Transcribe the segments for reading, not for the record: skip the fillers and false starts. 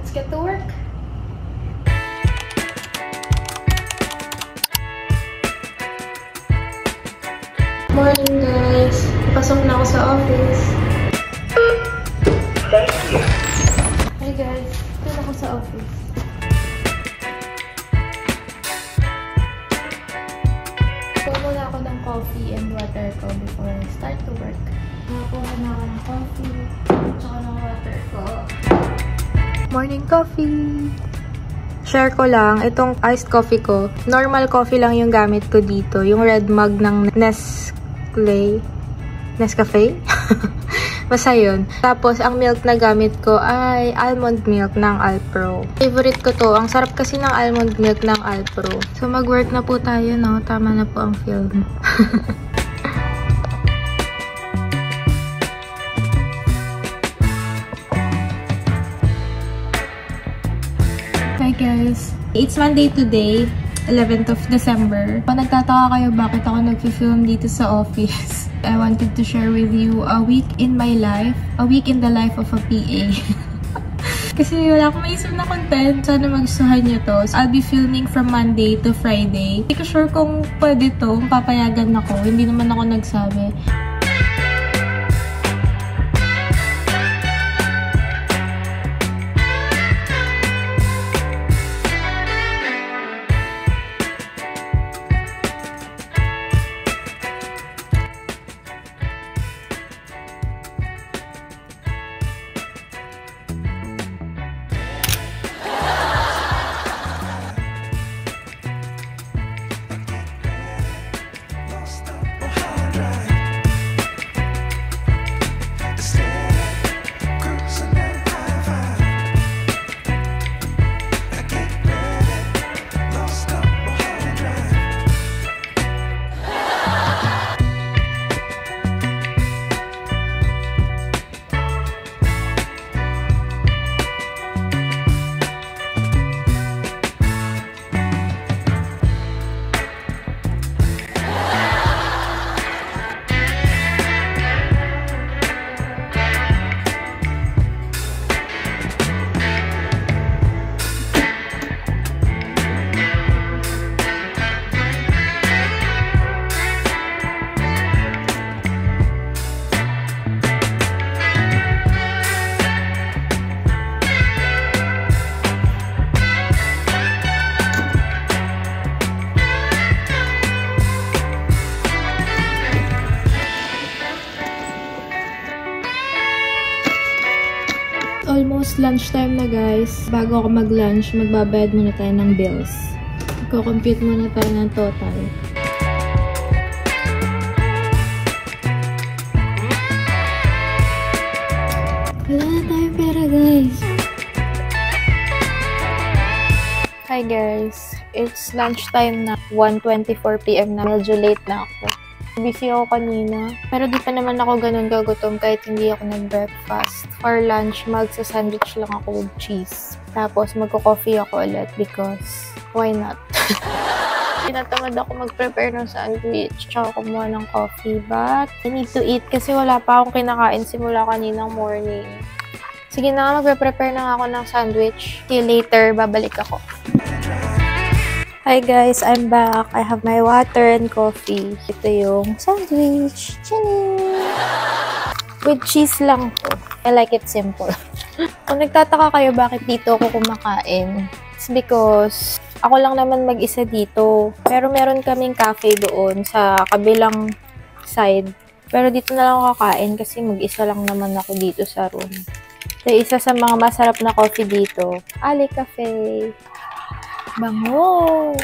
Let's get to work! Morning guys! Pasok na ako sa office. Hey guys! Ito na ako sa office. Kuha muna ako ng coffee and water ko before I start to work. Nakakuha na ako ng coffee tsaka ng water ko. Morning coffee! Share ko lang, itong iced coffee ko, normal coffee lang yung gamit ko dito. Yung red mug ng Nescafe? Basta yun. Tapos, ang milk na gamit ko ay almond milk ng Alpro. Favorite ko to. Ang sarap kasi ng almond milk ng Alpro. So, mag-work na po tayo, no? Tama na po ang film. Hi guys! It's Monday today, 11th of December. Kung nagtataka kayo bakit ako nag-film dito sa office, I wanted to share with you a week in my life, a week in the life of a PA. Kasi wala akong maisip na content. Sana magustuhan nyo to. So, I'll be filming from Monday to Friday. Hindi ko sure kung pwede to, kung papayagan ako. Hindi naman ako nagsabi. Almost lunchtime na guys. Bago ako mag-lunch, magbabayad muna tayo ng bills. Magko-compute muna tayo ng total. Wala na tayong pera guys. Hi guys. It's lunchtime na. 1:24 PM na. Medyo late na ako. Busy ako kanina. Pero di pa naman ako ganun gagutom kahit hindi ako nag-breakfast. For lunch, magsa-sandwich lang ako with cheese. Tapos, magko-coffee ako ulit because why not? Tinatamad ako mag-prepare ng sandwich tsaka kumuha ng coffee. But, I need to eat kasi wala pa akong kinakain simula kaninang morning. Sige na nga, magpe-prepare na ako ng sandwich. See you later. Babalik ako. Hi guys, I'm back. I have my water and coffee. Ito yung sandwich. Chini! With cheese lang to. I like it simple. Kung nagtataka kayo bakit dito ako kumakain, it's because ako lang naman mag-isa dito. Pero meron kaming cafe doon sa kabilang side. Pero dito na lang ako kakain kasi mag-isa lang naman ako dito sa room. So, isa sa mga masarap na coffee dito, Ali Cafe. Bango!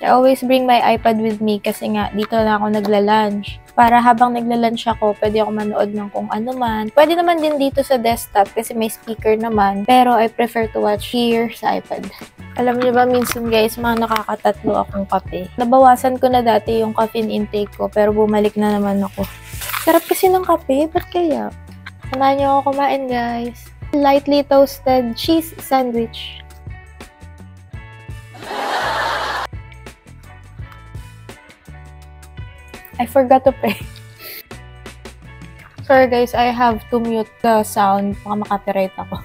I always bring my iPad with me kasi nga dito na ako nagla-lunch. Para habang nagla-lunch ako, pwede ako manood ng kung ano man. Pwede naman din dito sa desktop kasi may speaker naman. Pero I prefer to watch here sa iPad. Alam niyo ba minsan guys, mga nakakatatlo akong kape. Nabawasan ko na dati yung caffeine intake ko pero bumalik na naman ako. Sarap kasi ng kape, ba't kaya? Samahan niyo ako kumain guys. Lightly toasted cheese sandwich. I forgot to pray. Sorry guys, I have to mute the sound. Baka makapiright ako.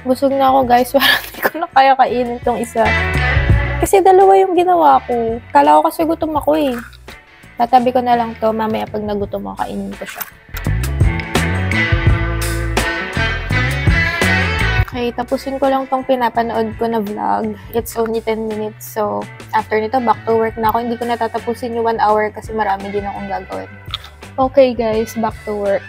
Busog na ako guys, parang hindi ko na kaya kainin tong isa. Kasi dalawa yung ginawa ko. Kala ko kasi gutom ako eh. Tatabi ko na lang to, mamaya pag nagutom ako, kainin ko siya. Okay, tapusin ko lang tong pinapanood ko na vlog. It's only 10 minutes, so after nito, back to work na ako. Hindi ko natatapusin yung 1 hour kasi marami din akong gagawin. Okay guys, back to work.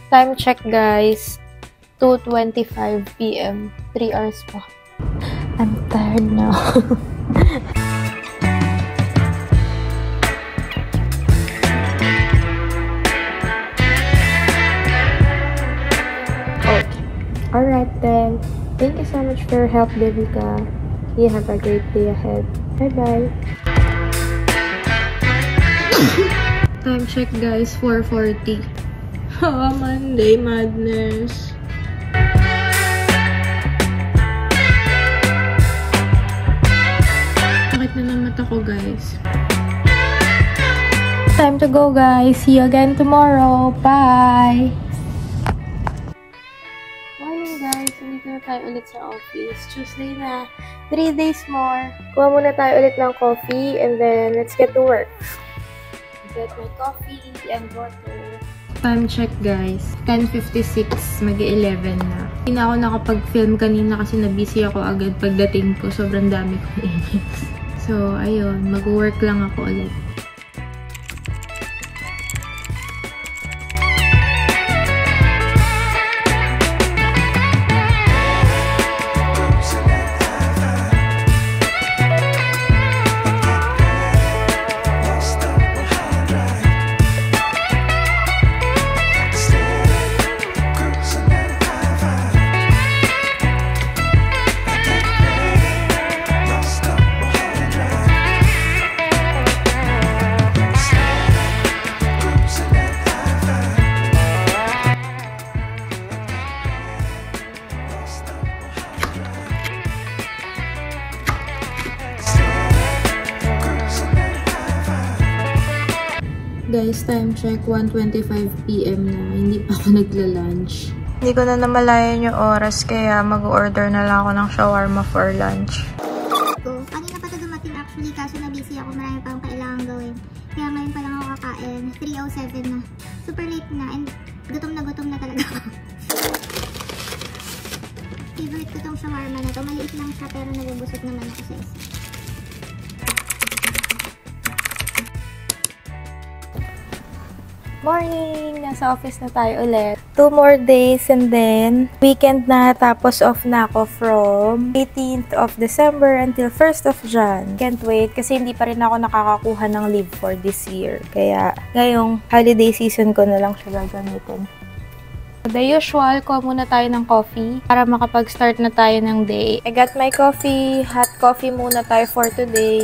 Time check guys, 2:25 PM, 3 hours pa. I'm tired now. Okay. Alright then, thank you so much for your help, Devika. You have a great day ahead. Bye-bye. Time check guys, 4:40. Oh, Monday madness. Sakit na ng mata ko, guys. Time to go, guys. See you again tomorrow. Bye! Morning, guys. Nandito na tayo ulit sa office. Tuesday na. 3 days more. Kuha muna tayo ulit ng coffee and then let's get to work. Get my coffee and water. Time check guys, 10:56, mag-11 na. Hindi na ako nakapag-film kanina kasi na-busy ako agad pagdating ko. Sobrang dami kong emails. So, ayun, mag-work lang ako ulit. Guys, time check, 1:25 PM na. Hindi pa ako nagla-lunch. Hindi ko na namalayan yung oras, kaya mag-order na lang ako ng shawarma for lunch. Kanina pa ito dumating actually, kaso na-busy ako. Marami pa akong kailangan gawin. Kaya ngayon pa lang ako kakain. 3:07 na. Super late na and gutom na talaga ako. Favorite ko tong shawarma na to. Maliit lang siya pero nabubusog naman ako sa isa. Morning! Nasa office na tayo ulit. 2 more days and then weekend na, tapos off na ako from 18th of December until 1st of Jan. Can't wait kasi hindi pa rin ako nakakakuha ng leave for this year. Kaya ngayong holiday season ko na lang siya gagamitin. The usual, kuha muna tayo ng coffee para makapag-start na tayo ng day. I got my coffee. Hot coffee muna tayo for today.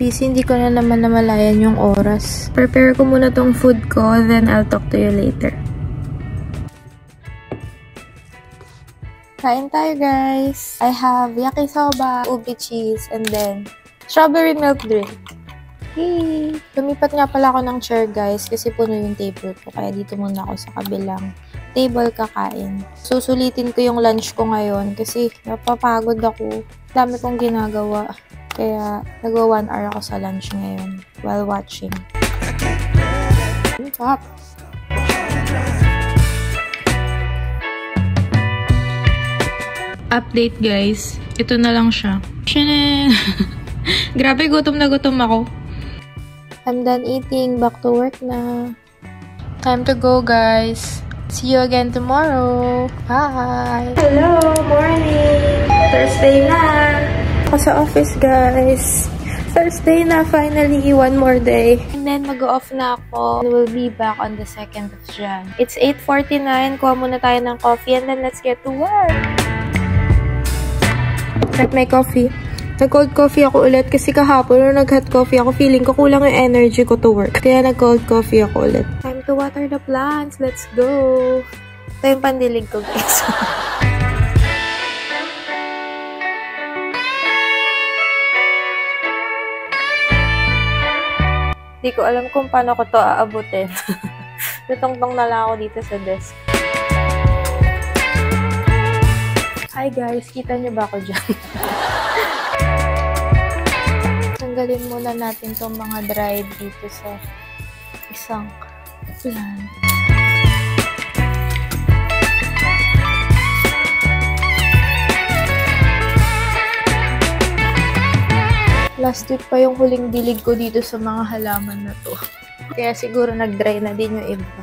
Busy, hindi ko na naman namalayan yung oras. Prepare ko muna tong food ko, then I'll talk to you later. Kain tayo guys! I have yakisoba, ubi cheese, and then Strawberry milk drink. Yay! Lumipat nga pala ako ng chair, guys, kasi puno yung table ko. Kaya dito muna ako sa kabilang table kakain. Susulitin ko yung lunch ko ngayon kasi napapagod ako. Dami kong ginagawa. Kaya nagwa 1 hour ako sa lunch ngayon while watching. Stop! Update, guys. Ito na lang siya. Shanan! Grabe, gutom na gutom ako. I'm done eating. Back to work na. Time to go, guys. See you again tomorrow. Bye! Hello! Morning! Thursday na! Ako sa office, guys. Thursday na, finally. One more day. And then, mag-off na ako. We'll be back on the 2nd of Jan. It's 8:49. Kuha muna tayo ng coffee and then let's get to work. Check my coffee. Nag-cold coffee ako ulit kasi kahapon nung nag-hot coffee ako, feeling ko kulang yung energy ko to work. Kaya nag-cold coffee ako ulit. Time to water the plants. Let's go! Ito yung pandilig ko, guys. Hindi ko alam kung paano ko to aabutin. Natongtong na lang ako dito sa desk. Hi guys! Kita niyo ba ako dyan? Tanggalin muna natin itong mga dried dito sa isang plant. Last week pa yung huling dilig ko dito sa mga halaman na to. Kaya siguro nag-dry na din yung iba.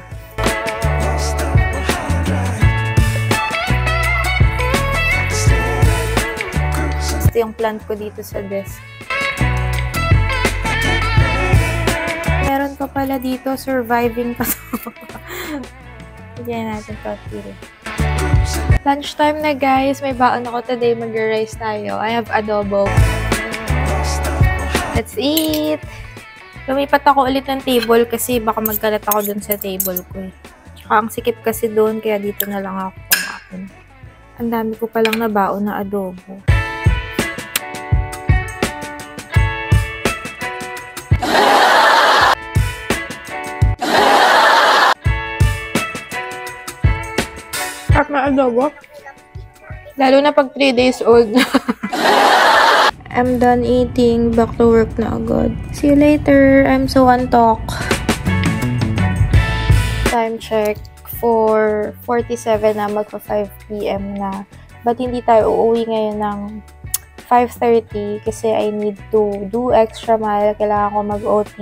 Ito yung plant ko dito sa desk. Meron pa pala dito, surviving pa to. Bigyan natin to. Lunchtime na, guys. May baon ako today. Mag-rice tayo. I have adobo. Let's eat! Lumipat ako ulit ng table kasi baka magkalat ako dun sa table ko eh. Tsaka ang sikip kasi dun, kaya dito na lang ako kumain. Ang dami ko palang nabaon na adobo. Na adobo. Lalo na pag 3 days old. I'm done eating. Back to work na agad. See you later. I'm so untalk. Time check. 4:47 na. Magpa 5 PM na. But hindi tayo uuwi ngayon ng 5:30 kasi I need to do extra mile. Kailangan ko mag-OT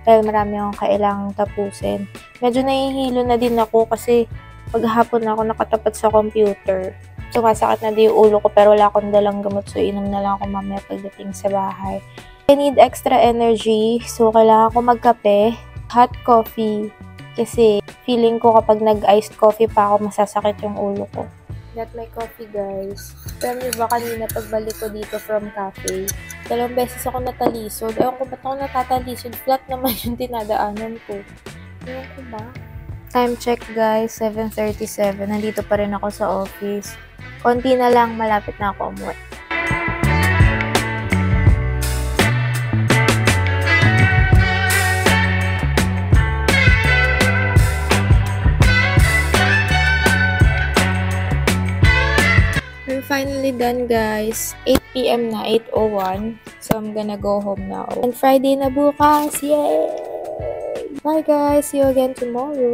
dahil marami akong kailangang tapusin. Medyo nahihilo na din ako kasi paghapon na ako nakatapat sa computer. Sumasakit na din yung ulo ko pero wala akong dalang gamot so inom na lang ako mamaya pagdating sa bahay. I need extra energy so kailangan ko magkape, hot coffee kasi feeling ko kapag nag-iced coffee pa ako masasakit yung ulo ko. Got my coffee, guys. Alam niyo ba kanina pagbalik ko dito from cafe, 2 beses ako natalisod. Ewan ko ba't ako natatalisod? Flat naman yung tinadaanan ko. Ewan ko ba? Time check, guys, 7:37. Nandito pa rin ako sa office. Konti na lang, malapit na ako umuwi. We're finally done, guys. 8 PM na, 8:01. So, I'm gonna go home now. And Friday na bukas. Yay! Bye guys! See you again tomorrow.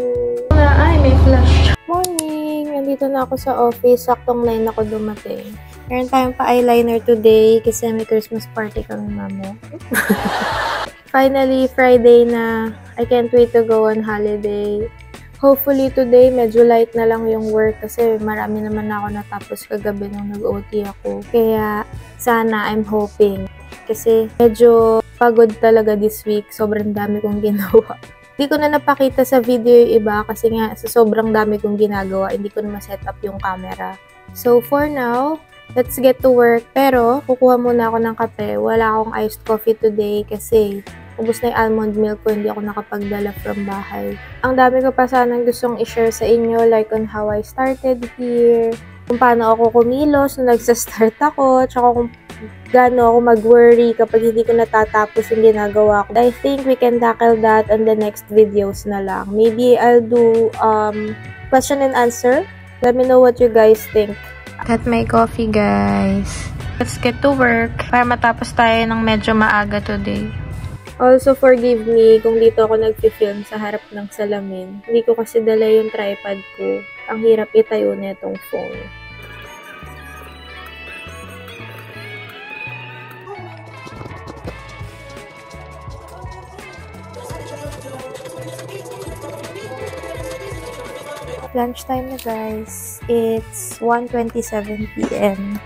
Ay, may flash. Morning! Nandito na ako sa office. Saktong 9 ako dumating. Meron tayong pa-eyeliner today kasi may Christmas party kami mamo. Finally, Friday na. I can't wait to go on holiday. Hopefully today, medyo light na lang yung work kasi marami naman na ako natapos kagabi nung nag-OT ako. Kaya sana, I'm hoping. Kasi medyo pagod talaga this week. Sobrang dami kong ginawa. Hindi ko na napakita sa video yung iba kasi nga sa sobrang dami kong ginagawa, hindi ko na ma-set up yung camera. So for now, let's get to work. Pero kukuha muna ako ng kape. Wala akong iced coffee today kasi ubos na yung almond milk ko, hindi ako nakapagdala from bahay. Ang dami ko pa sanang gustong i-share sa inyo like on how I started here, kung paano ako kumilos nung nagsa-start ako, tsaka kung gaano ako mag-worry kapag hindi ko natatapos yung ginagawa ko. I think we can tackle that on the next videos na lang. Maybe I'll do question and answer. Let me know what you guys think. Got my coffee, guys. Let's get to work para matapos tayo ng medyo maaga today. Also, forgive me kung dito ako nag-film sa harap ng salamin. Hindi ko kasi dala yung tripod ko. Ang hirap itayo na itong phone. Lunchtime na, guys. It's 1:27 p.m.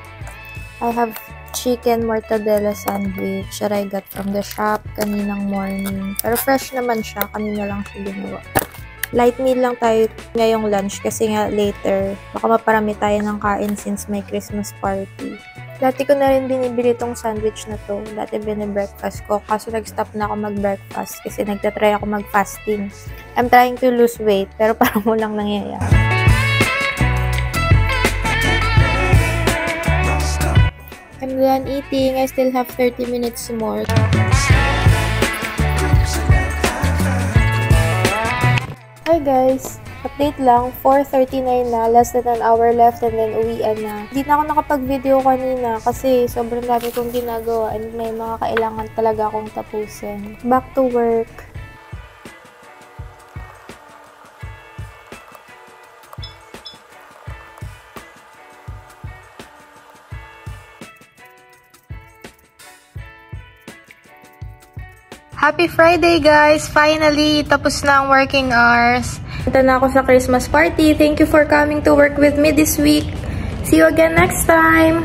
I have chicken mortadella sandwich that I got from the shop kaninang morning. Pero fresh naman siya. Kanina lang siya ginawa. Light meal lang tayo ngayong lunch kasi nga later baka maparami tayo ng kain since may Christmas party. Dati ko na rin binibili tong sandwich na to. Dati binibreakfast ko. Kaso nag-stop na ako mag-breakfast kasi nagtatry ako mag-fasting. I'm trying to lose weight pero parang walang nangyayari. I'm done eating. I still have 30 minutes more. Hi guys! Update lang, 4:39 na, less than an hour left and then uwian na. Hindi na ako nakapag-video kanina kasi sobrang dami kong ginagawa and may mga kailangan talaga akong tapusin. Back to work. Happy Friday, guys! Finally, tapos na ang working hours. Punta na ako sa Christmas party. Thank you for coming to work with me this week. See you again next time!